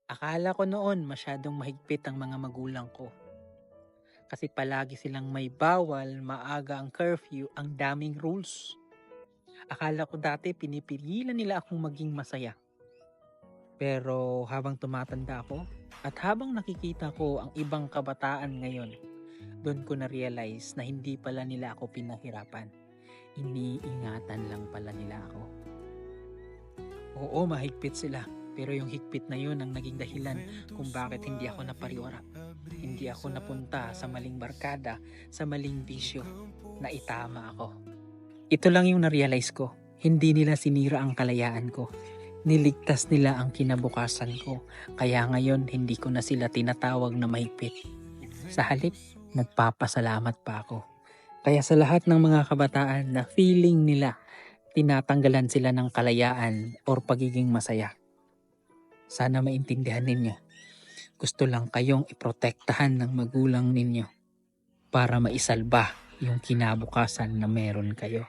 Akala ko noon masyadong mahigpit ang mga magulang ko. Kasi palagi silang may bawal, maaga ang curfew, ang daming rules. Akala ko dati pinipigilan nila akong maging masaya. Pero habang tumatanda ako at habang nakikita ko ang ibang kabataan ngayon, doon ko na-realize na hindi pala nila ako pinahirapan. Iniingatan lang pala nila ako. Oo, mahigpit sila. Pero yung higpit na yun ang naging dahilan kung bakit hindi ako napariwara. Hindi ako napunta sa maling barkada, sa maling bisyo, na itama ako. Ito lang yung na-realize ko. Hindi nila sinira ang kalayaan ko. Niligtas nila ang kinabukasan ko. Kaya ngayon hindi ko na sila tinatawag na mahigpit. Sa halip, nagpapasalamat pa ako. Kaya sa lahat ng mga kabataan na feeling nila tinatanggalan sila ng kalayaan or pagiging masaya, sana maintindihan ninyo. Gusto lang kayong iprotektahan ng magulang ninyo para maisalba yung kinabukasan na meron kayo.